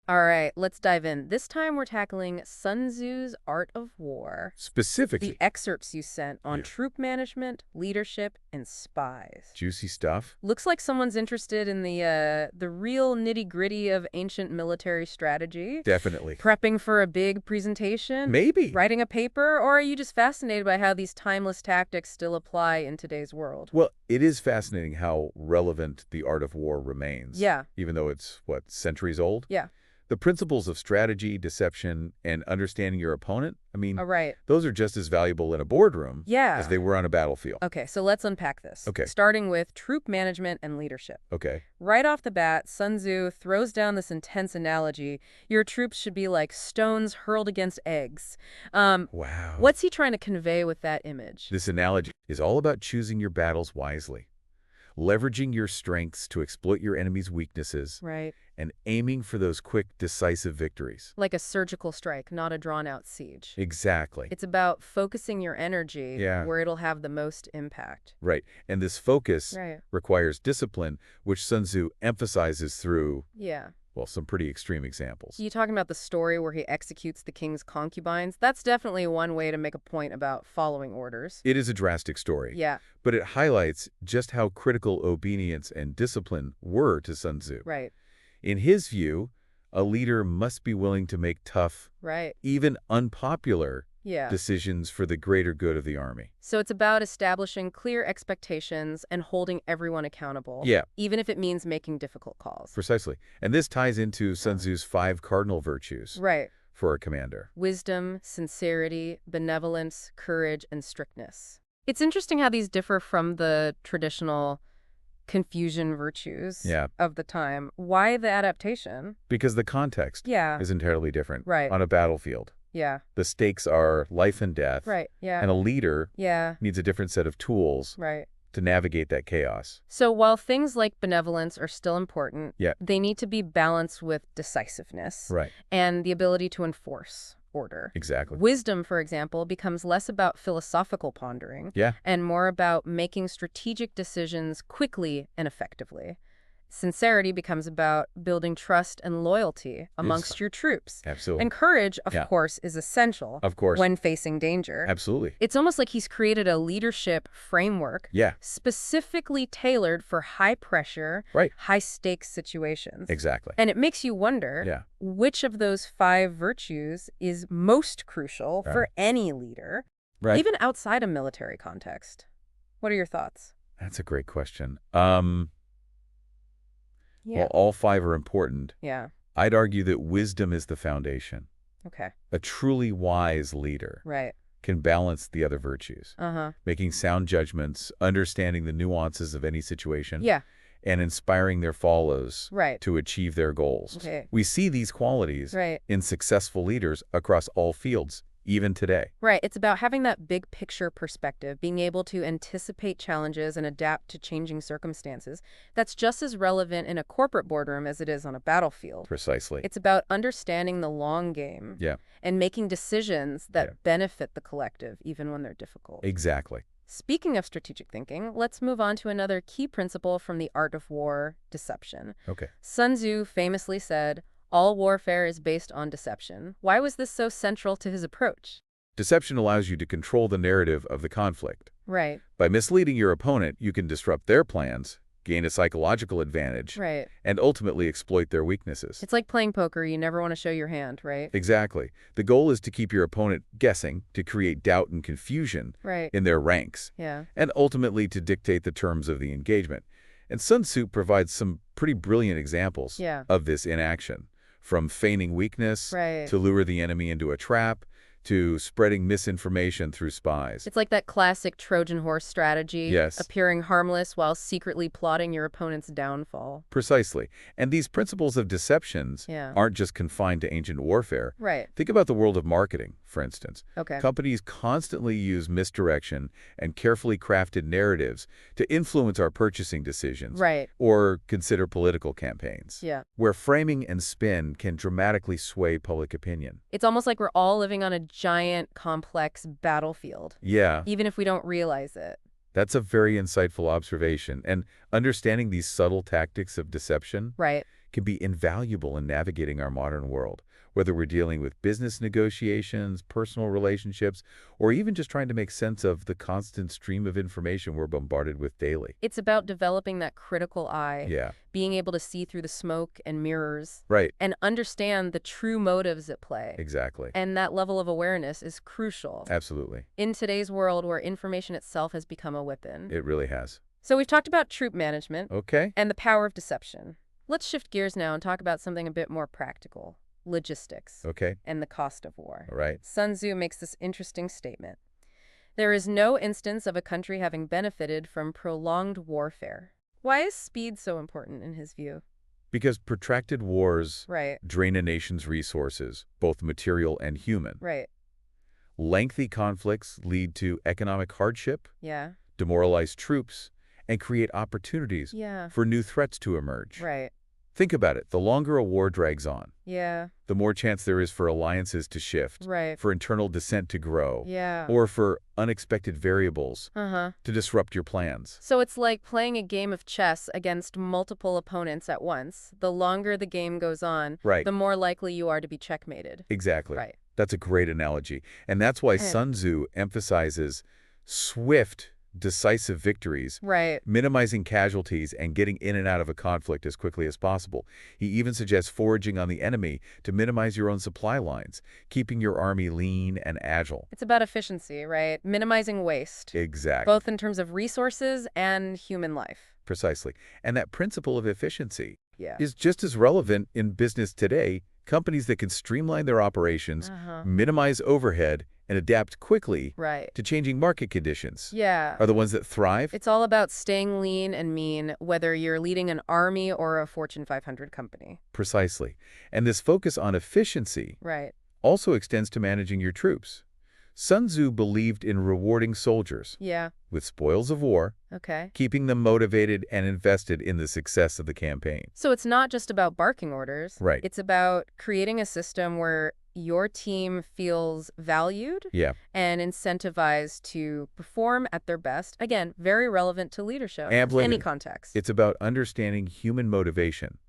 All right, let's dive in. This time we're tackling Sun Tzu's Art of War. The Specifically. excerpts you sent on Yeah. troop management, leadership, and spies. Juicy stuff? Looks like someone's interested in the real nitty-gritty of ancient military strategy. Definitely. Prepping for a big presentation? Maybe. Writing a paper? Or are you just fascinated by how these timeless tactics still apply in today's world? Well, it is fascinating how relevant the art of war remains. Yeah. Even though it's, what, centuries old? Yeah. The principles of strategy, deception, and understanding your opponent, All right. those are just as valuable in a boardroom Yeah. as they were on a battlefield. Okay, so let's unpack this. Okay. Starting with troop management and leadership. Okay. Right off the bat, Sun Tzu throws down this intense analogy. Your troops should be like stones hurled against eggs. Wow. What's he trying to convey with that image? This analogy is all about choosing your battles wisely, leveraging your strengths to exploit your enemy's weaknesses, Right. and aiming for those quick, decisive victories. Like a surgical strike, not a drawn-out siege. Exactly. It's about focusing your energy Yeah. where it'll have the most impact. Right. And this focus Right. requires discipline, which Sun Tzu emphasizes through, Yeah. well, some pretty extreme examples. You talking about the story where he executes the king's concubines? That's definitely one way to make a point about following orders. It is a drastic story, Yeah, but it highlights just how critical obedience and discipline were to Sun Tzu. right, In his view, a leader must be willing to make tough, right. even unpopular, Yeah. decisions for the greater good of the army. So it's about establishing clear expectations and holding everyone accountable. Yeah. Even if it means making difficult calls. Precisely. And this ties into Sun Tzu's 5 cardinal virtues Right. for a commander. Wisdom, sincerity, benevolence, courage, and strictness. It's interesting how these differ from the traditional Confucian virtues Yeah. of the time. Why the adaptation? Because the context Yeah. is entirely different. Right. On a battlefield, Yeah. the stakes are life and death. Right. Yeah. And a leader Yeah. needs a different set of tools Right. to navigate that chaos. So while things like benevolence are still important, Yeah. they need to be balanced with decisiveness Right. and the ability to enforce order. Exactly. Wisdom, for example, becomes less about philosophical pondering Yeah. and more about making strategic decisions quickly and effectively. Sincerity becomes about building trust and loyalty amongst your troops. Absolutely. And courage, of Yeah. course, is essential Of course. when facing danger. Absolutely. It's almost like he's created a leadership framework Yeah. specifically tailored for high-pressure, Right. high-stakes situations. Exactly. And it makes you wonder Yeah. which of those 5 virtues is most crucial for any leader, Right. even outside a military context. What are your thoughts? That's a great question. Yeah. While all 5 are important, Yeah. I'd argue that wisdom is the foundation. Okay. A truly wise leader Right. can balance the other virtues, Uh-huh. making sound judgments, understanding the nuances of any situation, Yeah. and inspiring their follows Right. to achieve their goals. Okay. We see these qualities Right. in successful leaders across all fields, even today. Right. It's about having that big picture perspective, being able to anticipate challenges and adapt to changing circumstances. That's just as relevant in a corporate boardroom as it is on a battlefield. Precisely. It's about understanding the long game Yeah, and making decisions that Yeah. benefit the collective, even when they're difficult. exactly. Speaking of strategic thinking, let's move on to another key principle from the art of war, deception. Okay. Sun Tzu famously said, "All warfare is based on deception." Why was this so central to his approach? Deception allows you to control the narrative of the conflict. Right, By misleading your opponent, you can disrupt their plans, gain a psychological advantage, right. and ultimately exploit their weaknesses. It's like playing poker. You never want to show your hand, right? Exactly. The goal is to keep your opponent guessing, to create doubt and confusion Right, in their ranks, yeah. and ultimately to dictate the terms of the engagement. And Sun Tzu provides some pretty brilliant examples Yeah. of this in action, from feigning weakness Right. to lure the enemy into a trap, to spreading misinformation through spies. It's like that classic Trojan horse strategy, Yes. appearing harmless while secretly plotting your opponent's downfall. Precisely. And these principles of deceptions Yeah. aren't just confined to ancient warfare. Right, Think about the world of marketing, for instance. okay. Companies constantly use misdirection and carefully crafted narratives to influence our purchasing decisions Right, or consider political campaigns, yeah. where framing and spin can dramatically sway public opinion. It's almost like we're all living on a giant, complex battlefield, Yeah, even if we don't realize it. that's a very insightful observation. And understanding these subtle tactics of deception Right, can be invaluable in navigating our modern world, whether we're dealing with business negotiations, personal relationships, or even just trying to make sense of the constant stream of information we're bombarded with daily. It's about developing that critical eye, Yeah, being able to see through the smoke and mirrors, right. and understand the true motives at play. Exactly. And that level of awareness is crucial Absolutely. in today's world where information itself has become a weapon. It really has. So we've talked about troop management Okay. and the power of deception. Let's shift gears now and talk about something a bit more practical: logistics Okay. and the cost of war. All right. Sun Tzu makes this interesting statement. There is no instance of a country having benefited from prolonged warfare. Why is speed so important in his view? Because protracted wars Right, drain a nation's resources, both material and human. right. Lengthy conflicts lead to economic hardship, Yeah, demoralize troops, and create opportunities yeah, for new threats to emerge. right. Think about it. The longer a war drags on, Yeah, the more chance there is for alliances to shift, right. for internal dissent to grow, Yeah. or for unexpected variables Uh-huh. to disrupt your plans. So it's like playing a game of chess against multiple opponents at once. The longer the game goes on, Right. the more likely you are to be checkmated. Exactly. Right. That's a great analogy. And that's why Sun Tzu emphasizes swift, decisive victories, Right. minimizing casualties, and getting in and out of a conflict as quickly as possible. He even suggests foraging on the enemy to minimize your own supply lines, keeping your army lean and agile. It's about efficiency, right? Minimizing waste, Exactly. both in terms of resources and human life. Precisely. And that principle of efficiency Yeah. is just as relevant in business today. Companies that can streamline their operations, Uh-huh. minimize overhead, and adapt quickly Right. to changing market conditions Yeah. are the ones that thrive. It's all about staying lean and mean, whether you're leading an army or a Fortune 500 company. Precisely. And this focus on efficiency Right. also extends to managing your troops. Sun Tzu believed in rewarding soldiers Yeah. with spoils of war, Okay. keeping them motivated and invested in the success of the campaign. So it's not just about barking orders. Right. It's about creating a system where your team feels valued Yeah, and incentivized to perform at their best. Again, very relevant to leadership in Absolutely. any context. it's about understanding human motivation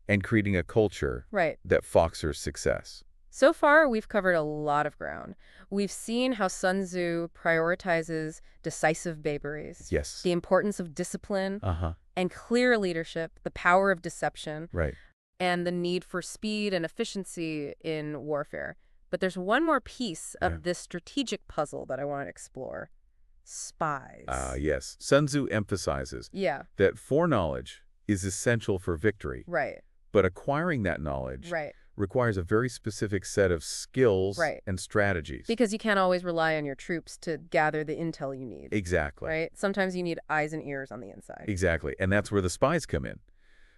and creating a culture Right. that fosters success. So far, we've covered a lot of ground. We've seen how Sun Tzu prioritizes decisive braveries, Yes. the importance of discipline Uh-huh. and clear leadership, the power of deception, Right. and the need for speed and efficiency in warfare. But there's one more piece of Yeah. this strategic puzzle that I want to explore: spies. Yes. Sun Tzu emphasizes Yeah, that foreknowledge is essential for victory, right, but acquiring that knowledge right. requires a very specific set of skills Right. and strategies. Because you can't always rely on your troops to gather the intel you need, Exactly. right? Sometimes you need eyes and ears on the inside. Exactly. And that's where the spies come in.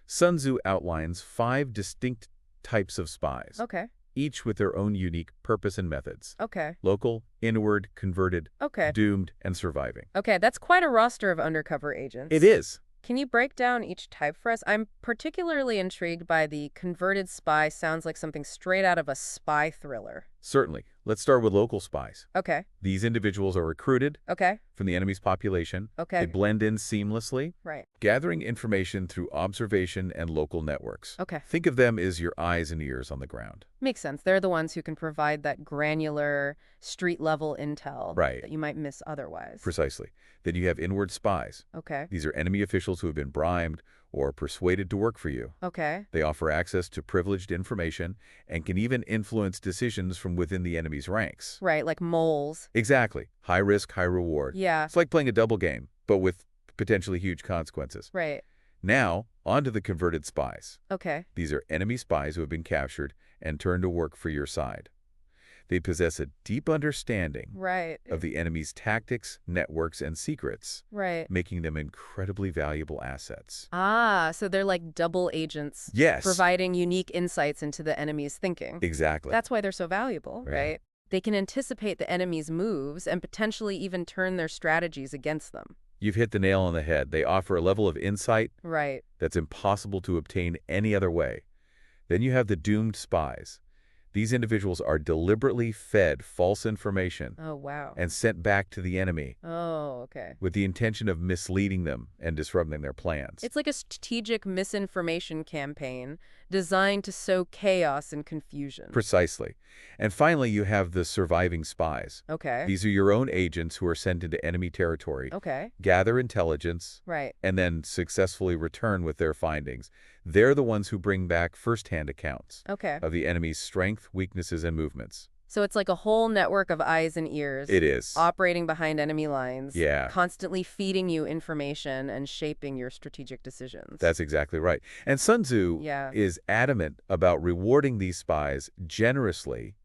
Sun Tzu outlines 5 distinct types of spies, Okay, each with their own unique purpose and methods: okay, local, inward, converted, okay. doomed, and surviving. Okay, that's quite a roster of undercover agents. It is. Can you break down each type for us? I'm particularly intrigued by the converted spy. Sounds like something straight out of a spy thriller. Certainly. Let's start with local spies. Okay, These individuals are recruited okay, from the enemy's population. They okay. blend in seamlessly, Right. gathering information through observation and local networks. Okay. Think of them as your eyes and ears on the ground. Makes sense. They're the ones who can provide that granular, street-level intel Right. that you might miss otherwise. Precisely. Then you have inward spies. Okay, These are enemy officials who have been bribed or persuaded to work for you. okay. They offer access to privileged information and can even influence decisions from within the enemy's ranks. Right, like moles. Exactly. High risk, high reward. Yeah, It's like playing a double game, but with potentially huge consequences. right. Now, on to the converted spies. Okay, These are enemy spies who have been captured and turned to work for your side. They possess a deep understanding right, of the enemy's tactics, networks, and secrets, right. making them incredibly valuable assets. Ah, so they're like double agents, Yes. providing unique insights into the enemy's thinking. Exactly. That's why they're so valuable, Right. right? They can anticipate the enemy's moves and potentially even turn their strategies against them. You've hit the nail on the head. They offer a level of insight Right. that's impossible to obtain any other way. Then you have the doomed spies. These individuals are deliberately fed false information Oh, wow. and sent back to the enemy Oh, okay. with the intention of misleading them and disrupting their plans. It's like a strategic misinformation campaign designed to sow chaos and confusion. Precisely. And finally, you have the surviving spies. Okay. These are your own agents who are sent into enemy territory, Okay. gather intelligence, Right. and then successfully return with their findings. They're the ones who bring back first-hand accounts Okay. of the enemy's strength, weaknesses, and movements. So it's like a whole network of eyes and ears It is. operating behind enemy lines, Yeah. constantly feeding you information and shaping your strategic decisions. That's exactly right. And Sun Tzu Yeah. is adamant about rewarding these spies generously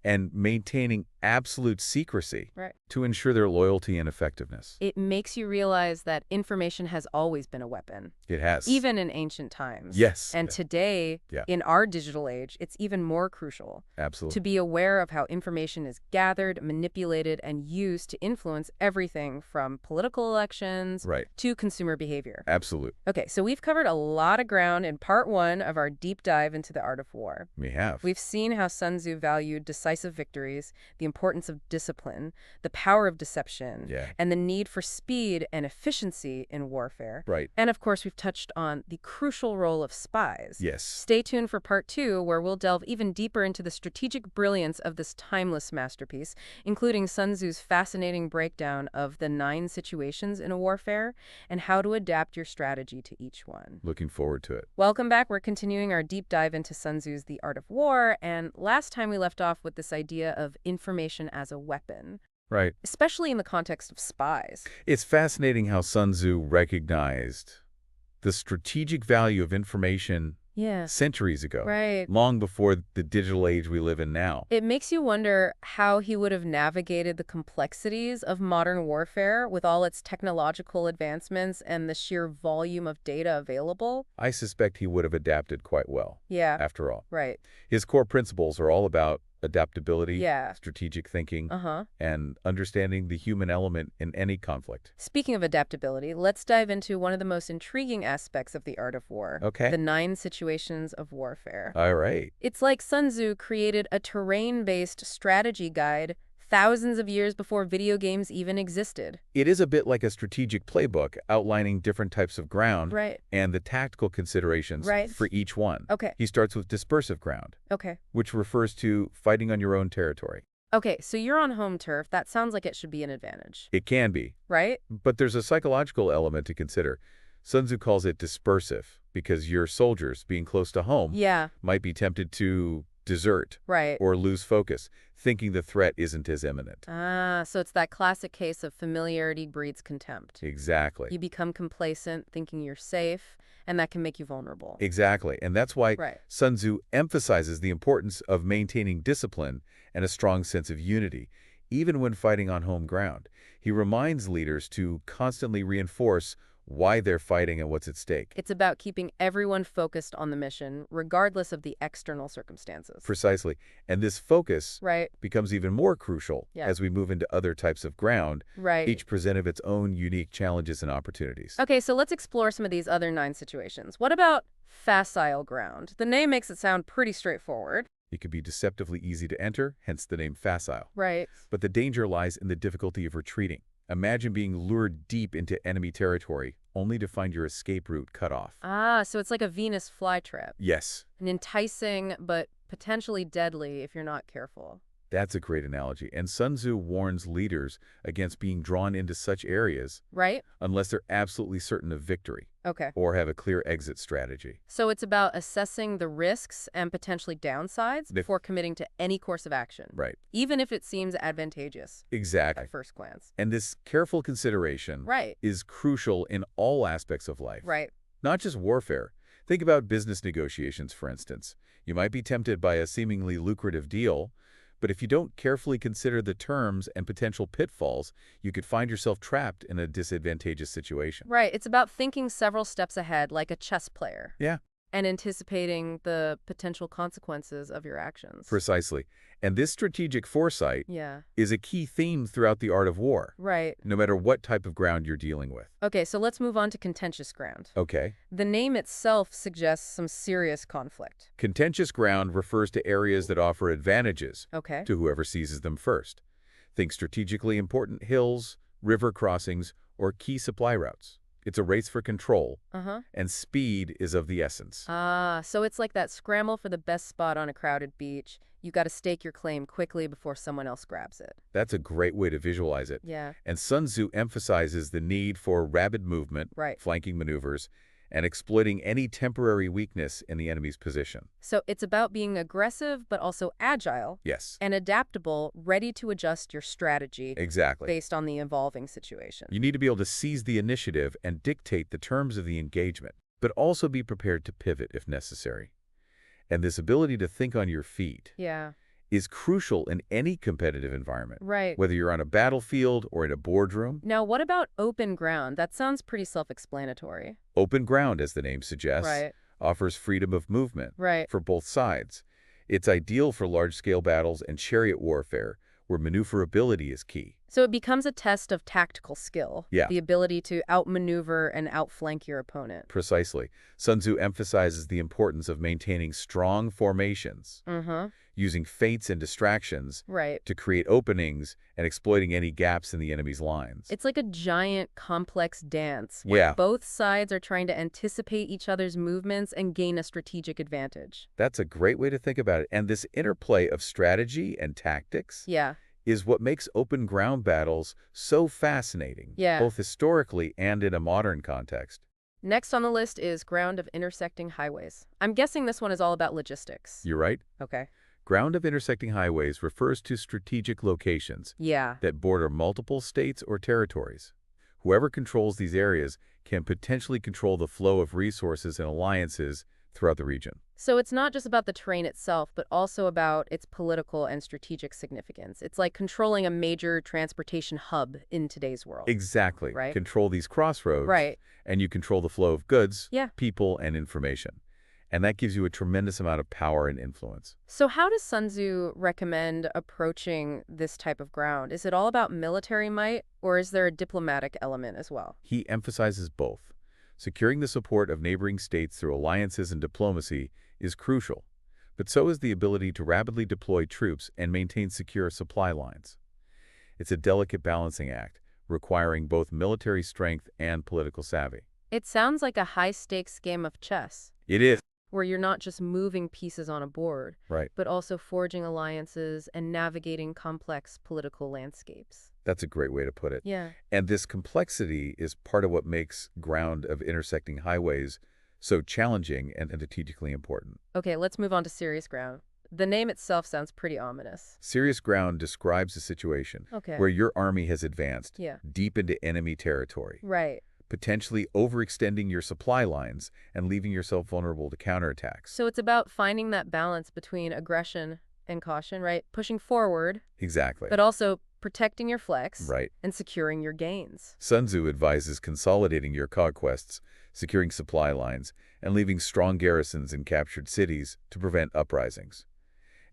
and maintaining absolute secrecy Right. to ensure their loyalty and effectiveness. It makes you realize that information has always been a weapon, It has. even in ancient times. Yes. And today, Yeah. in our digital age, it's even more crucial to Absolutely. be aware of how information is gathered, manipulated, and used to influence everything from political elections Right. to consumer behavior. Absolute. Okay, so we've covered a lot of ground in part one of our deep dive into the art of war. We have. We've seen how Sun Tzu valued decisive victories, the importance of discipline, the power of deception, Yeah. and the need for speed and efficiency in warfare. Right. And of course, we've touched on the crucial role of spies. Yes. Stay tuned for part two, where we'll delve even deeper into the strategic brilliance of this timeless masterpiece, including Sun Tzu's fascinating breakdown of the 9 situations in a warfare and how to adapt your strategy to each one. Looking forward to it. Welcome back. We're continuing our deep dive into Sun Tzu's The Art of War, and last time we left off with this idea of information as a weapon, Right. especially in the context of spies. It's fascinating how Sun Tzu recognized the strategic value of information Yeah, centuries ago, right. long before the digital age we live in now. It makes you wonder how he would have navigated the complexities of modern warfare with all its technological advancements and the sheer volume of data available. I suspect he would have adapted quite well, Yeah, after all. right. His core principles are all about adaptability, Yeah. strategic thinking, Uh-huh. and understanding the human element in any conflict. Speaking of adaptability, let's dive into one of the most intriguing aspects of the art of war. Okay. The 9 situations of warfare. All right. It's like Sun Tzu created a terrain-based strategy guide thousands of years before video games even existed. It is a bit like a strategic playbook outlining different types of ground Right. and the tactical considerations Right. for each one. Okay. He starts with dispersive ground, Okay. which refers to fighting on your own territory. Okay, so you're on home turf. That sounds like it should be an advantage, It can be, right? but there's a psychological element to consider. Sun Tzu calls it dispersive because your soldiers, being close to home, Yeah, might be tempted to desert right. or lose focus, thinking the threat isn't as imminent. Ah, so it's that classic case of familiarity breeds contempt. Exactly. You become complacent, thinking you're safe, and that can make you vulnerable. Exactly. And that's why Right. Sun Tzu emphasizes the importance of maintaining discipline and a strong sense of unity, even when fighting on home ground. He reminds leaders to constantly reinforce why they're fighting and what's at stake. It's about keeping everyone focused on the mission, regardless of the external circumstances. Precisely. And this focus Right, becomes even more crucial Yeah. as we move into other types of ground, right. each present of its own unique challenges and opportunities. Okay, so let's explore some of these other 9 situations. What about facile ground? The name makes it sound pretty straightforward. It can be deceptively easy to enter, hence the name facile. Right. But the danger lies in the difficulty of retreating. Imagine being lured deep into enemy territory, only to find your escape route cut off. Ah, so it's like a Venus flytrap. Yes, An enticing, but potentially deadly if you're not careful. that's a great analogy. And Sun Tzu warns leaders against being drawn into such areas Right? unless they're absolutely certain of victory Okay. or have a clear exit strategy. So it's about assessing the risks and potentially downsides If- before committing to any course of action, Right. even if it seems advantageous Exactly. at first glance. And this careful consideration Right. is crucial in all aspects of life. Right. Not just warfare. Think about business negotiations, for instance. You might be tempted by a seemingly lucrative deal, but if you don't carefully consider the terms and potential pitfalls, you could find yourself trapped in a disadvantageous situation. Right. It's about thinking several steps ahead like a chess player. Yeah. And anticipating the potential consequences of your actions. Precisely. And this strategic foresight Yeah. is a key theme throughout the art of war, Right. no matter what type of ground you're dealing with. Okay, so let's move on to contentious ground. Okay. The name itself suggests some serious conflict. Contentious ground refers to areas that offer advantages Okay. to whoever seizes them first. Think strategically important hills, river crossings, or key supply routes. It's a race for control, Uh-huh. and speed is of the essence. Ah, so it's like that scramble for the best spot on a crowded beach. You got to stake your claim quickly before someone else grabs it. That's a great way to visualize it. Yeah. And Sun Tzu emphasizes the need for rapid movement, Right. flanking maneuvers, and exploiting any temporary weakness in the enemy's position. So it's about being aggressive, but also agile Yes, and adaptable, ready to adjust your strategy exactly. based on the evolving situation. You need to be able to seize the initiative and dictate the terms of the engagement, but also be prepared to pivot if necessary. And this ability to think on your feet Yeah. is crucial in any competitive environment, Right. whether you're on a battlefield or in a boardroom. Now, what about open ground? That sounds pretty self-explanatory. Open ground, as the name suggests, Right. offers freedom of movement Right. for both sides. It's ideal for large-scale battles and chariot warfare, where maneuverability is key. So it becomes a test of tactical skill. Yeah. The ability to outmaneuver and outflank your opponent. Precisely. Sun Tzu emphasizes the importance of maintaining strong formations, Mm-hmm. using feints and distractions Right. to create openings and exploiting any gaps in the enemy's lines. It's like a giant, complex dance where Yeah, both sides are trying to anticipate each other's movements and gain a strategic advantage. that's a great way to think about it. And this interplay of strategy and tactics Yeah. is what makes open ground battles so fascinating, Yeah. both historically and in a modern context. Next on the list is ground of intersecting highways. I'm guessing this one is all about logistics. You're right. Okay. Ground of intersecting highways refers to strategic locations Yeah. that border multiple states or territories. Whoever controls these areas can potentially control the flow of resources and alliances throughout the region. So it's not just about the terrain itself, but also about its political and strategic significance. It's like controlling a major transportation hub in today's world. Exactly. Right. Control these crossroads, Right. and you control the flow of goods, Yeah. people, and information. And that gives you a tremendous amount of power and influence. So how does Sun Tzu recommend approaching this type of ground? Is it all about military might, or is there a diplomatic element as well? He emphasizes both. Securing the support of neighboring states through alliances and diplomacy is crucial, but so is the ability to rapidly deploy troops and maintain secure supply lines. It's a delicate balancing act, requiring both military strength and political savvy. It sounds like a high-stakes game of chess, It is. where you're not just moving pieces on a board, Right. but also forging alliances and navigating complex political landscapes. That's a great way to put it. Yeah. And this complexity is part of what makes ground of intersecting highways so challenging and strategically important. Okay, let's move on to serious ground. The name itself sounds pretty ominous. Serious ground describes a situation Okay. where your army has advanced Yeah. deep into enemy territory, Right. potentially overextending your supply lines and leaving yourself vulnerable to counterattacks. So it's about finding that balance between aggression and caution, right? Pushing forward, Exactly. but also protecting your flex Right. and securing your gains. Sun Tzu advises consolidating your conquests, securing supply lines, and leaving strong garrisons in captured cities to prevent uprisings.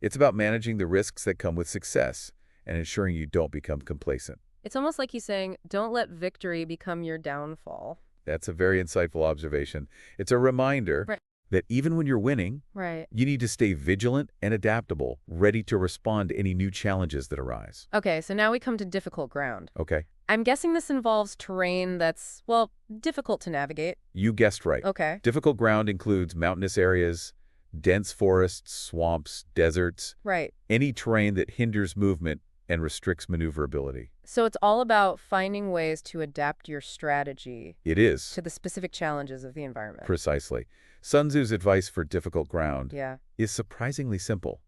It's about managing the risks that come with success and ensuring you don't become complacent. It's almost like he's saying, don't let victory become your downfall. That's a very insightful observation. It's a reminder Right. that even when you're winning, Right. you need to stay vigilant and adaptable, ready to respond to any new challenges that arise. Okay, so now we come to difficult ground. Okay? I'm guessing this involves terrain that's, well, difficult to navigate. You guessed right. Okay. Difficult ground includes mountainous areas, dense forests, swamps, deserts, Right. any terrain that hinders movement and restricts maneuverability. So it's all about finding ways to adapt your strategy It is. to the specific challenges of the environment. Precisely. Sun Tzu's advice for difficult ground Yeah. is surprisingly simple.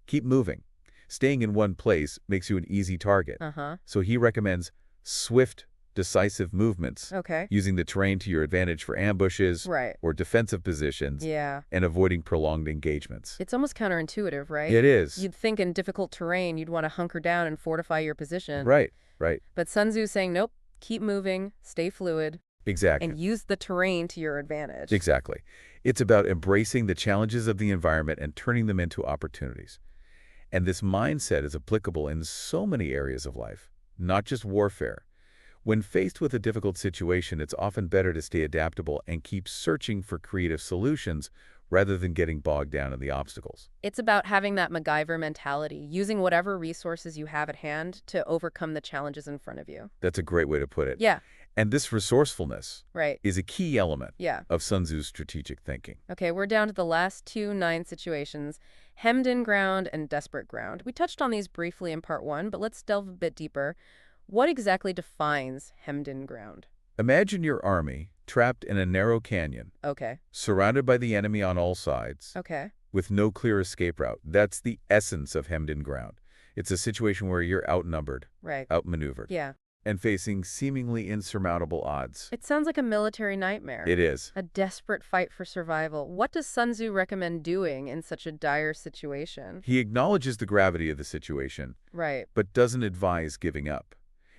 Keep moving. Staying in one place makes you an easy target. Uh-huh. So he recommends swift, decisive movements, Okay. using the terrain to your advantage for ambushes Right. or defensive positions, Yeah. and avoiding prolonged engagements. It's almost counterintuitive, right? It is. You'd think in difficult terrain you'd want to hunker down and fortify your position. Right, right. But Sun Tzu's saying, nope, keep moving, stay fluid. Exactly. and use the terrain to your advantage. Exactly. It's about embracing the challenges of the environment and turning them into opportunities. And this mindset is applicable in so many areas of life, not just warfare. When faced with a difficult situation, it's often better to stay adaptable and keep searching for creative solutions rather than getting bogged down in the obstacles. It's about having that MacGyver mentality, using whatever resources you have at hand to overcome the challenges in front of you. That's a great way to put it. Yeah, And this resourcefulness right. is a key element Yeah. of Sun Tzu's strategic thinking. Okay, we're down to the last two nine situations, hemmed in ground and desperate ground. We touched on these briefly in part one, but let's delve a bit deeper. What exactly defines hemmed in ground? Imagine your army trapped in a narrow canyon, Okay, surrounded by the enemy on all sides, okay, with no clear escape route. That's the essence of hemmed in ground. It's a situation where you're outnumbered, right. outmaneuvered, Yeah, and facing seemingly insurmountable odds. it sounds like a military nightmare. It is. A desperate fight for survival. What does Sun Tzu recommend doing in such a dire situation? He acknowledges the gravity of the situation, Right, but doesn't advise giving up.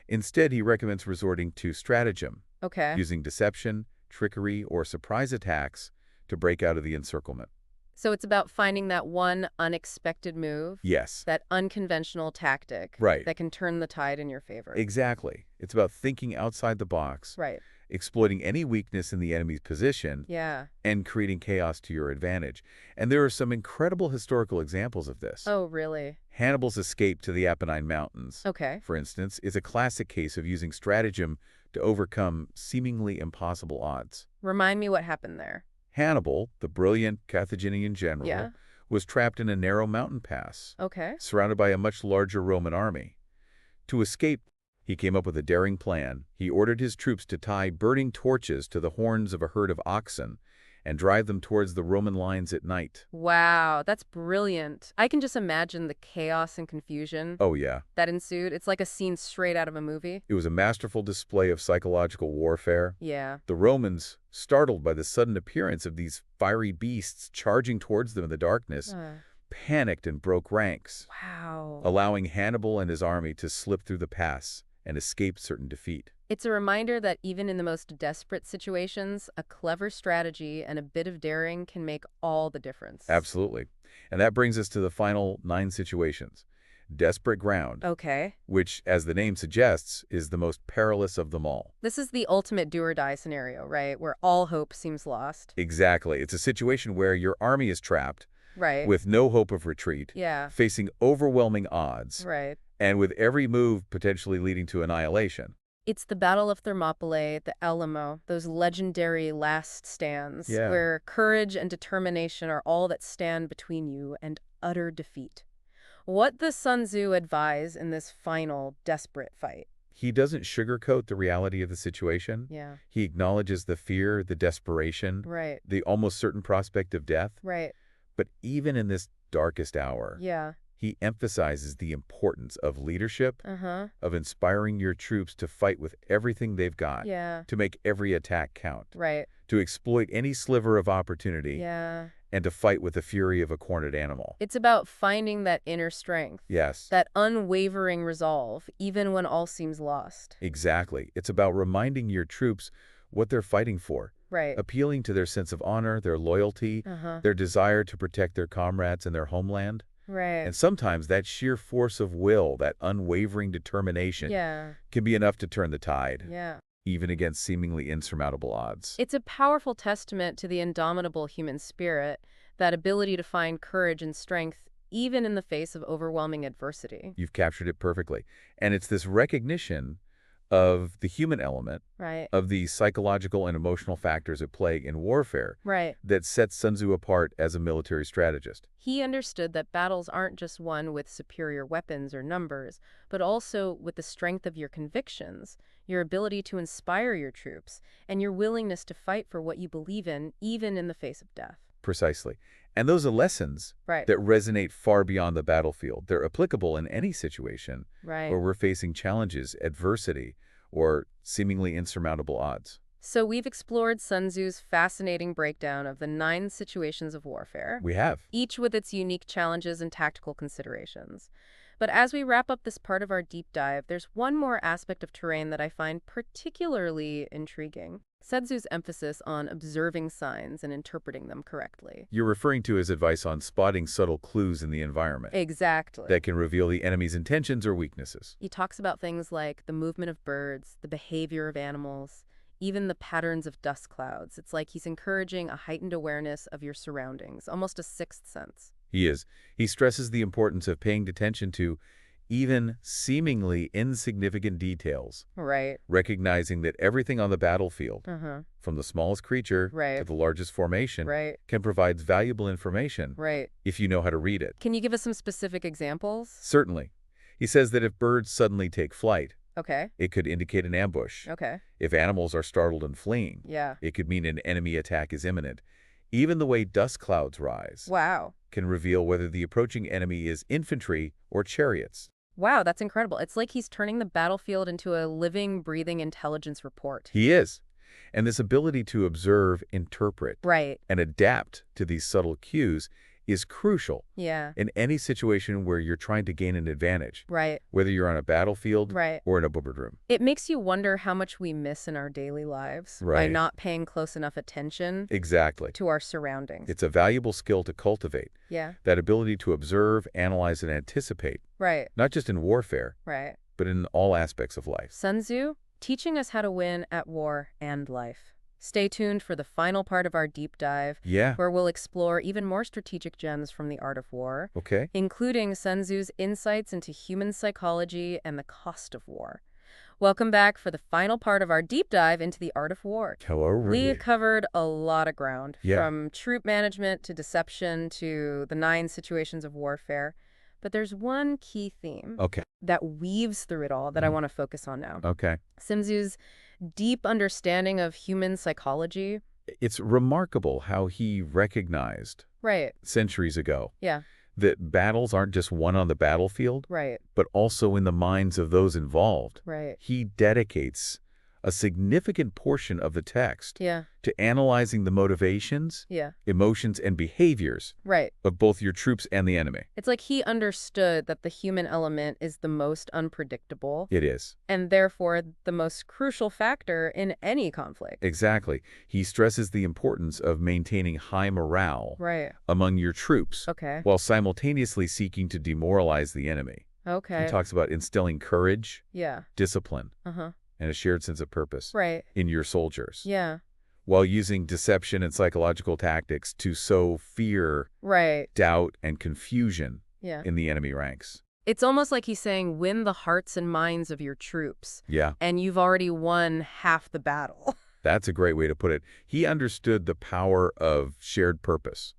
Instead, he recommends resorting to stratagem, okay. using deception, trickery, or surprise attacks to break out of the encirclement. So it's about finding that one unexpected move, Yes, that unconventional tactic right. that can turn the tide in your favor. Exactly. It's about thinking outside the box, Right. exploiting any weakness in the enemy's position, Yeah. and creating chaos to your advantage. And there are some incredible historical examples of this. Oh, really? Hannibal's escape to the Apennine Mountains, Okay. for instance, is a classic case of using stratagem to overcome seemingly impossible odds. Remind me what happened there. Hannibal, the brilliant Carthaginian general, Yeah. was trapped in a narrow mountain pass, Okay. surrounded by a much larger Roman army. To escape, he came up with a daring plan. He ordered his troops to tie burning torches to the horns of a herd of oxen and drive them towards the Roman lines at night. Wow, that's brilliant. I can just imagine the chaos and confusion Oh yeah, that ensued. It's like a scene straight out of a movie. it was a masterful display of psychological warfare. Yeah. The Romans, startled by the sudden appearance of these fiery beasts charging towards them in the darkness, panicked and broke ranks, Wow. allowing Hannibal and his army to slip through the pass and escape certain defeat. It's a reminder that even in the most desperate situations, a clever strategy and a bit of daring can make all the difference. Absolutely. And that brings us to the final 9 situations. Desperate ground, Okay. which, as the name suggests, is the most perilous of them all. This is the ultimate do-or-die scenario, right? Where all hope seems lost. Exactly. It's a situation where your army is trapped, Right. with no hope of retreat, Yeah. facing overwhelming odds, Right. and with every move potentially leading to annihilation. It's the Battle of Thermopylae, the Alamo, those legendary last stands, Yeah. where courage and determination are all that stand between you and utter defeat. What does Sun Tzu advise in this final, desperate fight? He doesn't sugarcoat the reality of the situation. Yeah. He acknowledges the fear, the desperation, Right. the almost certain prospect of death. Right. But even in this darkest hour, Yeah. he emphasizes the importance of leadership, Uh-huh. of inspiring your troops to fight with everything they've got, Yeah. to make every attack count, Right. to exploit any sliver of opportunity, Yeah. and to fight with the fury of a cornered animal. It's about finding that inner strength, Yes, that unwavering resolve, even when all seems lost. exactly. It's about reminding your troops what they're fighting for, Right. appealing to their sense of honor, their loyalty, Uh-huh. their desire to protect their comrades and their homeland. Right. And sometimes that sheer force of will, that unwavering determination, Yeah. can be enough to turn the tide, Yeah. even against seemingly insurmountable odds. It's a powerful testament to the indomitable human spirit, that ability to find courage and strength even in the face of overwhelming adversity. You've captured it perfectly. And it's this recognition of the human element, Right. of the psychological and emotional factors at play in warfare, Right. that sets Sun Tzu apart as a military strategist. He understood that battles aren't just won with superior weapons or numbers, but also with the strength of your convictions, your ability to inspire your troops, and your willingness to fight for what you believe in, even in the face of death. Precisely. And those are lessons Right. that resonate far beyond the battlefield. They're applicable in any situation Right. where we're facing challenges, adversity, or seemingly insurmountable odds. So we've explored Sun Tzu's fascinating breakdown of the 9 situations of warfare, We have. each with its unique challenges and tactical considerations. But as we wrap up this part of our deep dive, there's one more aspect of terrain that I find particularly intriguing. Sun Tzu's emphasis on observing signs and interpreting them correctly. You're referring to his advice on spotting subtle clues in the environment Exactly. that can reveal the enemy's intentions or weaknesses. He talks about things like the movement of birds, the behavior of animals, even the patterns of dust clouds. It's like he's encouraging a heightened awareness of your surroundings, almost a sixth sense. He is. He stresses the importance of paying attention to even seemingly insignificant details, Right. recognizing that everything on the battlefield, Uh-huh. from the smallest creature to Right. the largest formation, Right. can provide valuable information Right. if you know how to read it. Can you give us some specific examples? Certainly. He says that if birds suddenly take flight, Okay. it could indicate an ambush. Okay. If animals are startled and fleeing, Yeah. it could mean an enemy attack is imminent. Even the way dust clouds rise Wow. can reveal whether the approaching enemy is infantry or chariots. Wow, that's incredible. It's like he's turning the battlefield into a living, breathing intelligence report. He is. And this ability to observe, interpret, Right. and adapt to these subtle cues is crucial Yeah. in any situation where you're trying to gain an advantage, Right. whether you're on a battlefield Right. or in a boardroom. It makes you wonder how much we miss in our daily lives by Right. not paying close enough attention Exactly. to our surroundings. It's a valuable skill to cultivate, Yeah. that ability to observe, analyze, and anticipate, Right. not just in warfare, Right. but in all aspects of life. Sun Tzu, teaching us how to win at war and life. Stay tuned for the final part of our deep dive, Yeah. where we'll explore even more strategic gems from the art of war, Okay. including Sun Tzu's insights into human psychology and the cost of war. Welcome back for the final part of our deep dive into the art of war. Hello, We Rudy. covered a lot of ground, Yeah. from troop management to deception to the 9 situations of warfare. But there's one key theme Okay. that weaves through it all that I want to focus on now. Okay. Sun Tzu's deep understanding of human psychology. It's remarkable how he recognized Right. centuries ago Yeah. that battles aren't just won on the battlefield, Right. but also in the minds of those involved. Right. He dedicates a significant portion of the text Yeah. to analyzing the motivations, Yeah. emotions, and behaviors Right. of both your troops and the enemy. It's like he understood that the human element is the most unpredictable It is. and therefore the most crucial factor in any conflict. Exactly. He stresses the importance of maintaining high morale Right. among your troops Okay. while simultaneously seeking to demoralize the enemy. Okay. He talks about instilling courage, Yeah. discipline, Uh-huh. and a shared sense of purpose Right. in your soldiers, Yeah. while using deception and psychological tactics to sow fear, Right. doubt, and confusion Yeah. in the enemy ranks. It's almost like he's saying, win the hearts and minds of your troops, Yeah, and you've already won half the battle. that's a great way to put it. He understood the power of shared purpose,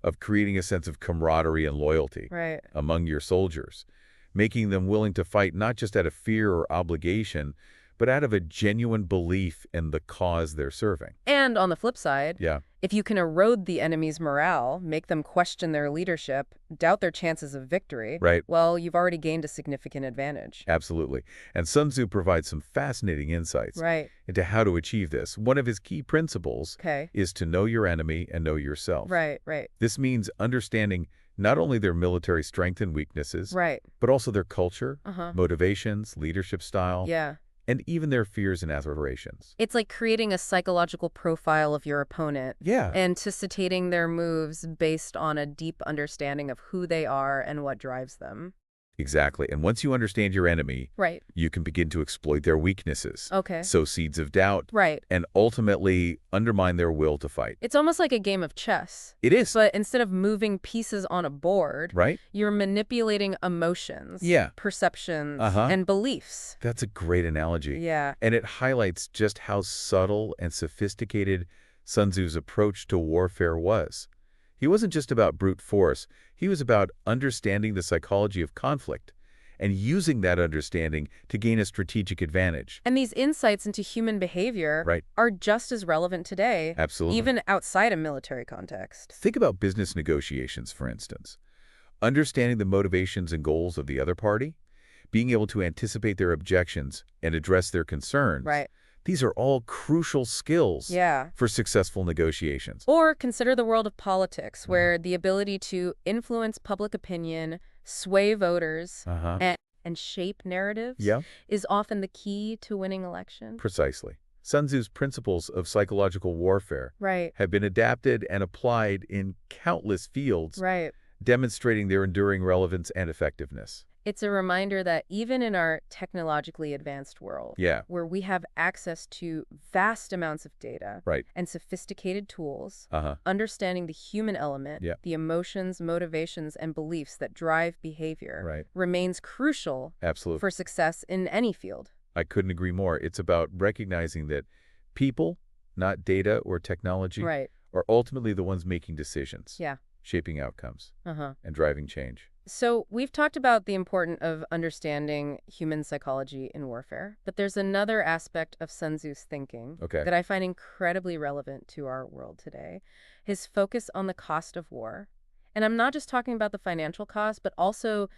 of creating a sense of camaraderie and loyalty Right. among your soldiers, making them willing to fight not just out of fear or obligation, but out of a genuine belief in the cause they're serving. And on the flip side, Yeah, if you can erode the enemy's morale, make them question their leadership, doubt their chances of victory, right. well, you've already gained a significant advantage. Absolutely. And Sun Tzu provides some fascinating insights Right. into how to achieve this. One of his key principles Okay. is to know your enemy and know yourself. Right. Right. This means understanding not only their military strength and weaknesses, Right. but also their culture, Uh-huh. motivations, leadership style, Yeah. and even their fears and aspirations. It's like creating a psychological profile of your opponent, Yeah, anticipating their moves based on a deep understanding of who they are and what drives them. exactly. And once you understand your enemy, Right. you can begin to exploit their weaknesses, Okay. sow seeds of doubt, Right. and ultimately undermine their will to fight. It's almost like a game of chess, It is, but instead of moving pieces on a board, right? you're manipulating emotions, Yeah. perceptions, Uh-huh. and beliefs. That's a great analogy. Yeah. And it highlights just how subtle and sophisticated Sun Tzu's approach to warfare was. He wasn't just about brute force. He was about understanding the psychology of conflict and using that understanding to gain a strategic advantage. And these insights into human behavior Right. are just as relevant today, Absolutely. even outside a military context. Think about business negotiations, for instance. Understanding the motivations and goals of the other party, being able to anticipate their objections and address their concerns. Right. These are all crucial skills Yeah. for successful negotiations. Or consider the world of politics, where the ability to influence public opinion, sway voters, Uh-huh. and shape narratives Yeah, is often the key to winning election. precisely. Sun Tzu's principles of psychological warfare Right, have been adapted and applied in countless fields, right. demonstrating their enduring relevance and effectiveness. It's a reminder that even in our technologically advanced world, Yeah, where we have access to vast amounts of data right. and sophisticated tools, Uh-huh. understanding the human element, Yeah, the emotions, motivations, and beliefs that drive behavior, right. remains crucial Absolutely. for success in any field. I couldn't agree more. It's about recognizing that people, not data or technology, Right. are ultimately the ones making decisions, Yeah. shaping outcomes, Uh-huh. and driving change. So we've talked about the importance of understanding human psychology in warfare, but there's another aspect of Sun Tzu's thinking Okay. that I find incredibly relevant to our world today. His focus on the cost of war. And I'm not just talking about the financial cost, but also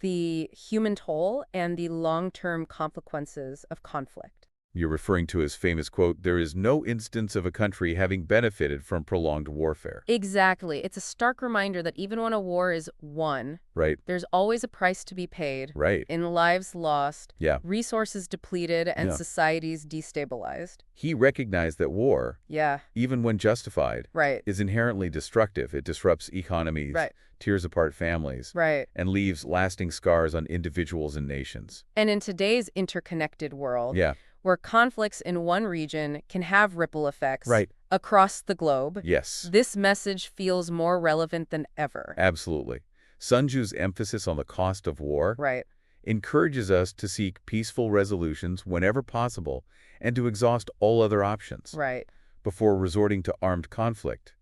the human toll and the long-term consequences of conflict. You're referring to his famous quote, "There is no instance of a country having benefited from prolonged warfare." Exactly. It's a stark reminder that even when a war is won, Right? there's always a price to be paid, Right. in lives lost, Yeah. resources depleted, and Yeah. societies destabilized. He recognized that war, Yeah, even when justified, right, is inherently destructive. It disrupts economies, right, tears apart families, right. and leaves lasting scars on individuals and nations. And in today's interconnected world, Yeah. where conflicts in one region can have ripple effects Right. across the globe, Yes. this message feels more relevant than ever. Absolutely. Sun Tzu's emphasis on the cost of war Right, encourages us to seek peaceful resolutions whenever possible and to exhaust all other options right. before resorting to armed conflict.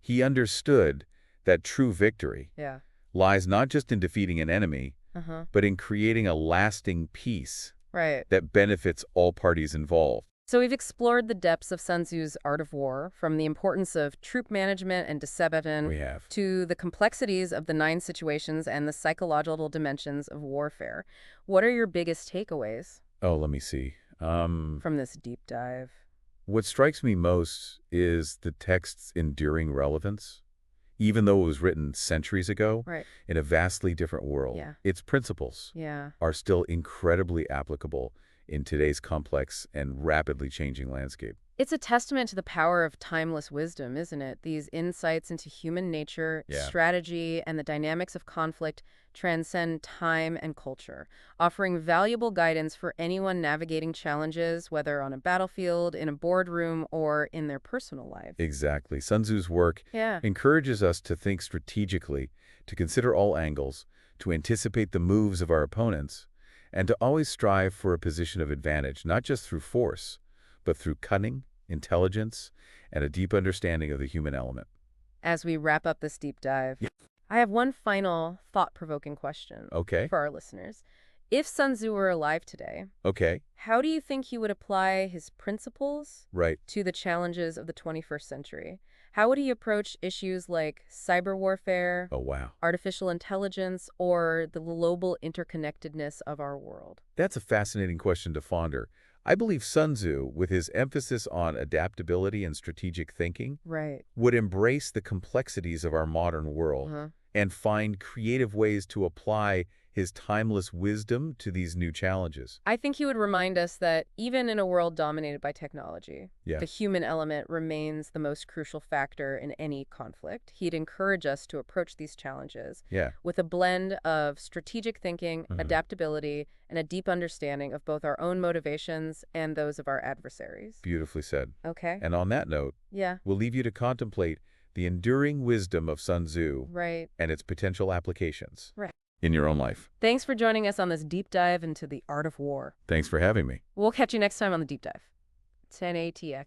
He understood that true victory Yeah. lies not just in defeating an enemy, Uh-huh. but in creating a lasting peace Right. that benefits all parties involved. So we've explored the depths of Sun Tzu's art of war, from the importance of troop management and dissemination We have. to the complexities of the 9 situations and the psychological dimensions of warfare. What are your biggest takeaways Oh, let me see. from this deep dive? What strikes me most is the text's enduring relevance. Even though it was written centuries ago, Right. in a vastly different world, Yeah. its principles Yeah. are still incredibly applicable in today's complex and rapidly changing landscape. It's a testament to the power of timeless wisdom, isn't it? These insights into human nature, Yeah. strategy, and the dynamics of conflict transcend time and culture, offering valuable guidance for anyone navigating challenges, whether on a battlefield, in a boardroom, or in their personal lives. Exactly. Sun Tzu's work Yeah. encourages us to think strategically, to consider all angles, to anticipate the moves of our opponents, and to always strive for a position of advantage, not just through force, but through cunning, intelligence, and a deep understanding of the human element. As we wrap up this deep dive, Yeah. I have one final thought-provoking question Okay. for our listeners. If Sun Tzu were alive today, Okay. how do you think he would apply his principles Right. to the challenges of the 21st century? How would he approach issues like cyber warfare, Oh, wow. artificial intelligence, or the global interconnectedness of our world? That's a fascinating question to ponder. I believe Sun Tzu, with his emphasis on adaptability and strategic thinking, Right. would embrace the complexities of our modern world Uh-huh. and find creative ways to apply his timeless wisdom to these new challenges. I think he would remind us that even in a world dominated by technology, Yeah. the human element remains the most crucial factor in any conflict. He'd encourage us to approach these challenges Yeah. with a blend of strategic thinking, Mhm. adaptability, and a deep understanding of both our own motivations and those of our adversaries. Beautifully said. Okay? And on that note, Yeah, we'll leave you to contemplate the enduring wisdom of Sun Tzu right. and its potential applications Right. in your own life. Thanks for joining us on this deep dive into the art of war. Thanks for having me. We'll catch you next time on the deep dive. 10 ATX.